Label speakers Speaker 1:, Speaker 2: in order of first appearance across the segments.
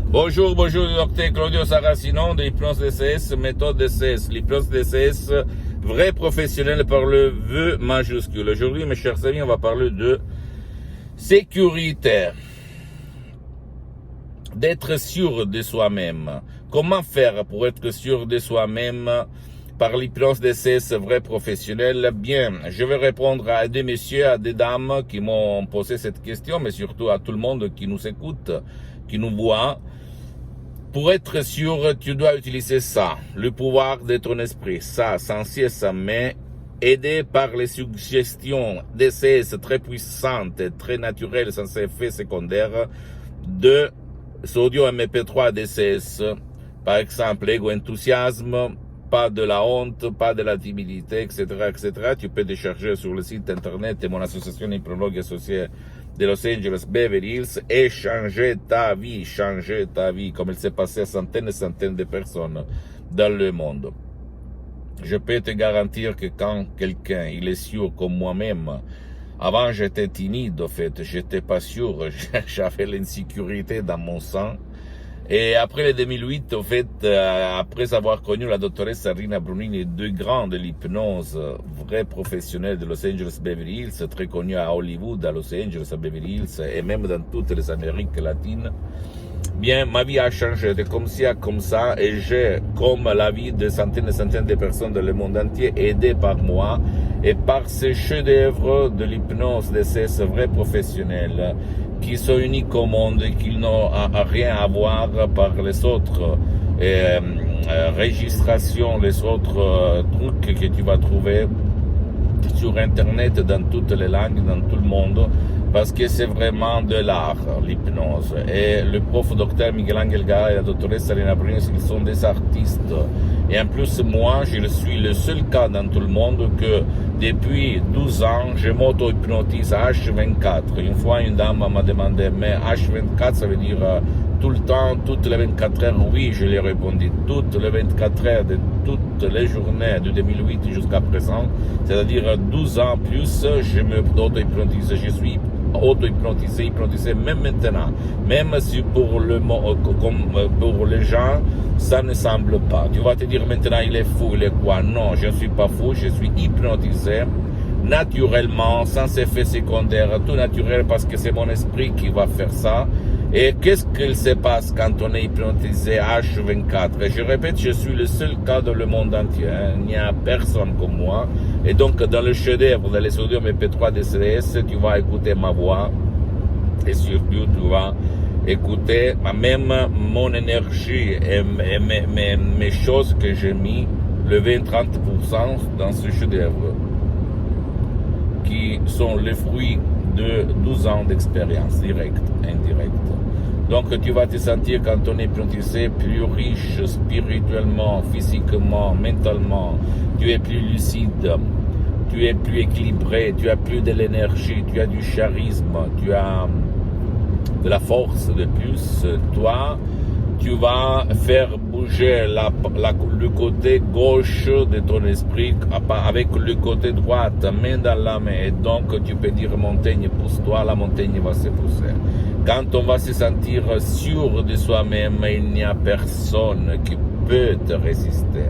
Speaker 1: Bonjour, docteur Claudio Saracino de l'hypnose DCS, méthode DCS. L'hypnose DCS, vrai professionnel par le V majuscule. Aujourd'hui, mes chers amis, on va parler de sécurité. D'être sûr de soi-même. Comment faire pour être sûr de soi-même par l'hypnose DCS vrai professionnel? Bien, je vais répondre à des messieurs, à des dames qui m'ont posé cette question, mais surtout à tout le monde qui nous écoute, qui nous voit. Pour être sûr, tu dois utiliser ça, le pouvoir de ton esprit, ça, sans cesse, mais aidé par les suggestions DCS très puissantes, très naturelles, sans effet secondaire, de audio MP3 DCS. Par exemple, ego-enthousiasme, pas de la honte, pas de la timidité, etc., etc. Tu peux décharger sur le site internet de mon association hypnologue associée de Los Angeles, Beverly Hills, et changer ta vie, comme il s'est passé à centaines et centaines de personnes dans le monde. Je peux te garantir que quand quelqu'un, il est sûr comme moi-même, avant j'étais timide, en fait, j'étais pas sûr, j'avais l'insécurité dans mon sang. Et après le 2008, en fait, après avoir connu la doctoresse Rina Brunini, deux grands de l'hypnose, vrais professionnels de Los Angeles, Beverly Hills, très connus à Hollywood, à Los Angeles, à Beverly Hills, et même dans toutes les Amériques latines, bien, ma vie a changé de comme ci à comme ça, et j'ai, comme la vie de centaines et centaines de personnes dans le monde entier, aidé par moi, et par ces chefs-d'œuvre de l'hypnose de ces vrais professionnels, qui sont uniques au monde et qui n'ont rien à voir par les autres registrations, les autres trucs que tu vas trouver sur Internet, dans toutes les langues, dans tout le monde, parce que c'est vraiment de l'art, l'hypnose. Et le prof docteur Miguel Angel Gara et la doctoresse Rina Brunini, ils sont des artistes. Et en plus, moi, je suis le seul cas dans tout le monde que depuis 12 ans, je m'auto-hypnotise à H24. Une fois, une dame m'a demandé, mais H24, ça veut dire tout le temps, toutes les 24 heures? Oui, je lui ai répondu, toutes les 24 heures de toutes les journées de 2008 jusqu'à présent, c'est-à-dire 12 ans plus, je me auto-hypnotise, je suis hypnotisé même maintenant, même si pour les gens, ça ne semble pas. Tu vas te dire maintenant, il est fou, il est quoi? Non, je ne suis pas fou, je suis hypnotisé naturellement, sans effet secondaire, tout naturel, parce que c'est mon esprit qui va faire ça. Et qu'est-ce qu'il se passe quand on est hypnotisé H24? Et je répète, je suis le seul cas dans le monde entier. Il n'y a personne comme moi. Et donc, dans le chef-d'œuvre, dans les audios MP3 DCS, tu vas écouter ma voix. Et surtout, tu vas écouter même mon énergie et mes choses que j'ai mis, le 20-30% dans ce chef-d'œuvre, qui sont les fruits de 12 ans d'expérience, directe, indirecte. Donc tu vas te sentir, quand on est hypnotisé, plus riche spirituellement, physiquement, mentalement. Tu es plus lucide, tu es plus équilibré, tu as plus de l'énergie, tu as du charisme, tu as de la force de plus. Toi, tu vas faire bouger le côté gauche de ton esprit avec le côté droit, main dans la main. Et donc, tu peux dire montagne, pousse-toi, la montagne va se pousser. Quand on va se sentir sûr de soi-même, il n'y a personne qui peut te résister.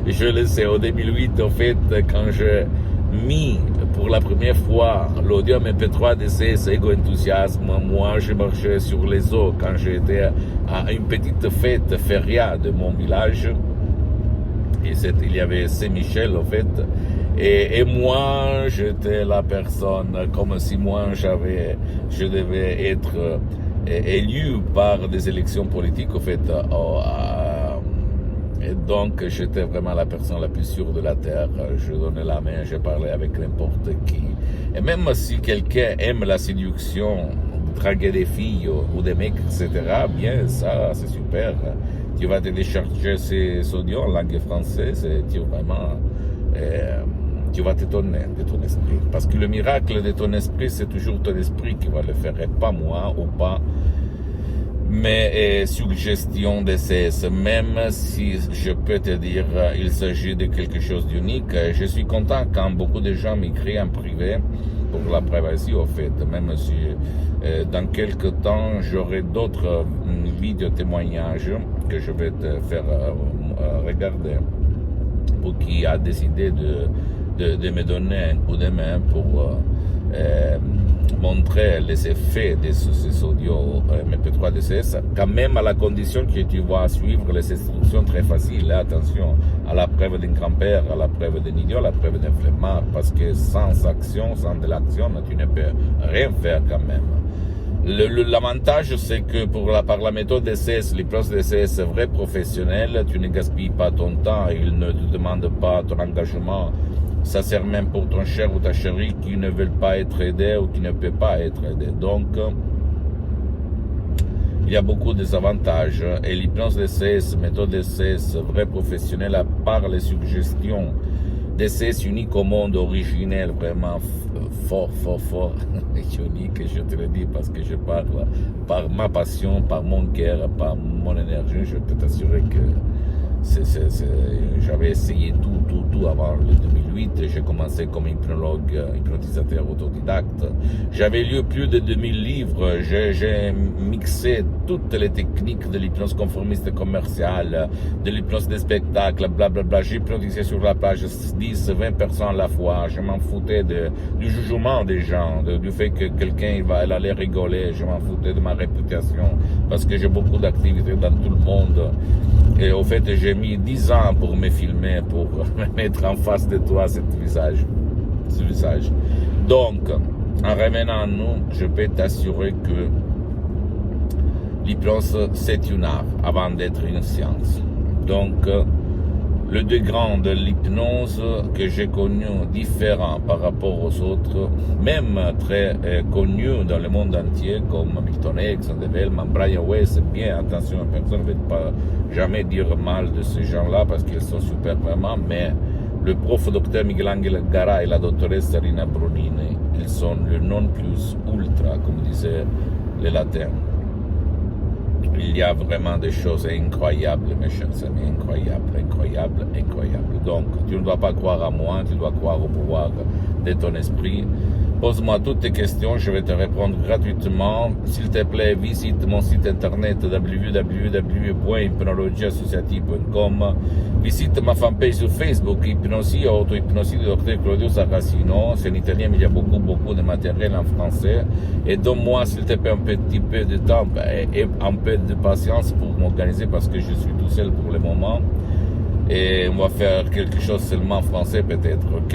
Speaker 1: Je le sais, au 2008, en fait, quand j'ai mis pour la première fois l'audio MP3 DCS Ego-Enthousiasme, moi je marchais sur les eaux quand j'étais à une petite fête feria de mon village. Et il y avait Saint-Michel en fait. Et moi j'étais la personne, comme si moi je devais être élu par des élections politiques en fait. Et donc, j'étais vraiment la personne la plus sûre de la terre. Je donnais la main, je parlais avec n'importe qui. Et même si quelqu'un aime la séduction, draguer des filles ou des mecs, etc., bien, ça, c'est super. Tu vas te décharger ces audios en langue française et tu vas t'étonner de ton esprit. Parce que le miracle de ton esprit, c'est toujours ton esprit qui va le faire, et pas moi ou pas mais suggestion DCS, même si je peux te dire il s'agit de quelque chose d'unique. Je suis content quand beaucoup de gens m'écrivent en privé pour la prévention, au fait, même si dans quelques temps, j'aurai d'autres vidéos témoignages que je vais te faire regarder pour qui a décidé de me donner un coup de main pour montrer les effets de ces audios MP3 DCS, quand même à la condition que tu vas suivre les instructions très faciles. Attention à la preuve d'un grand-père, à la preuve d'un idiot, à la preuve d'un flemmard, parce que sans action, sans de l'action, tu ne peux rien faire quand même. L'avantage, c'est que par la méthode DCS, l'hypnose DCS vrai professionnel, tu ne gaspilles pas ton temps, il ne te demande pas ton engagement. Ça sert même pour ton cher ou ta chérie qui ne veulent pas être aidés ou qui ne peut pas être aidé. Donc, il y a beaucoup de avantages. Et l'hypnose DCS, méthode DCS vrai professionnel, à part les suggestions, DCS unique au monde, originel, vraiment fort, unique, je te le dis parce que je parle par ma passion, par mon cœur, par mon énergie. Je peux t'assurer que j'avais essayé tout avant le 2008. J'ai commencé comme hypnotisateur autodidacte. J'avais lu plus de 2000 livres. J'ai mixé toutes les techniques de l'hypnose conformiste commerciale, de l'hypnose des spectacles, blablabla. J'ai hypnotisé sur la plage 10, 20 personnes à la fois. Je m'en foutais du jugement des gens, du fait que quelqu'un elle allait rigoler. Je m'en foutais de ma réputation parce que j'ai beaucoup d'activités dans tout le monde. Et au fait, j'ai mis 10 ans pour me filmer, pour me mettre en face de toi ce visage. Donc, en revenant à nous, je peux t'assurer que l'hypnose, c'est une art avant d'être une science. Donc, le degré de l'hypnose que j'ai connu différent par rapport aux autres, même très connus dans le monde entier, comme Milton Erickson, Develman, Brian Weiss, bien attention, personne ne va pas jamais dire mal de ces gens-là parce qu'ils sont super vraiment, mais le prof Dr Michelangelo Garay et la doctoresse Rina Bronini, ils sont le non plus ultra, comme disaient les latins. Il y a vraiment des choses incroyables, mes chers amis, incroyables. Donc, tu ne dois pas croire à moi, tu dois croire au pouvoir de ton esprit. Pose-moi toutes tes questions, je vais te répondre gratuitement. S'il te plaît, visite mon site internet www.hypnologieassociative.com. Visite ma fanpage sur Facebook, Hypnosie, auto-hypnosie du Dr Claudio Saracino. C'est en italien, mais il y a beaucoup de matériel en français. Et donne-moi, s'il te plaît, un petit peu de temps et un peu de patience pour m'organiser parce que je suis tout seul pour le moment. Et on va faire quelque chose seulement en français peut-être, ok?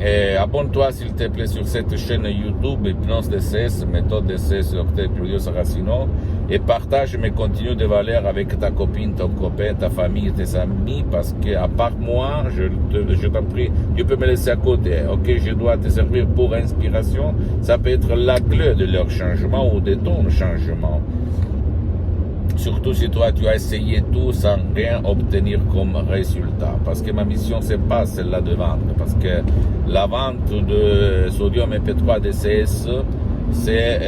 Speaker 1: Et abonne-toi s'il te plaît sur cette chaîne YouTube, Hypnose DCS, méthode DCS, Dr Claudio Saracino, et partage mes contenus de valeur avec ta copine, ton copain, ta famille, tes amis, parce que à part moi, je t'en prie, tu peux me laisser à côté, ok? Je dois te servir pour inspiration, ça peut être la clé de leur changement ou de ton changement. Surtout si toi, tu as essayé tout sans rien obtenir comme résultat. Parce que ma mission, c'est pas celle-là de vendre. Parce que la vente de sodium MP3 DCS, c'est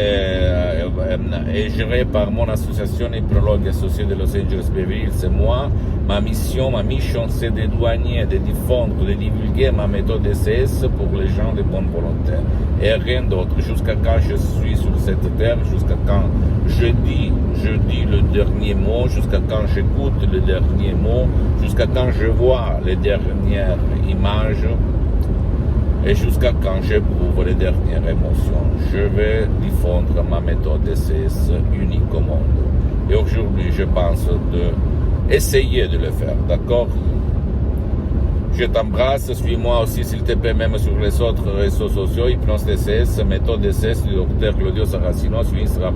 Speaker 1: géré par mon association Hypnologue associée de Los Angeles Beverly Hills. C'est moi. Ma mission, c'est de douanier, de diffondre, de divulguer ma méthode DCS pour les gens de bonne volonté. Et rien d'autre. Jusqu'à quand je suis sur cette terre, jusqu'à quand je dis le dernier mot, jusqu'à quand j'écoute le dernier mot, jusqu'à quand je vois les dernières images et jusqu'à quand j'éprouve les dernières émotions. Je vais diffondre ma méthode DCS unique au monde. Et aujourd'hui, je pense essayer de le faire, d'accord? Je t'embrasse, suis-moi aussi s'il te plaît, même sur les autres réseaux sociaux, Hypnose DCS, méthode DCS du Dr Claudio Saracino sur Instagram.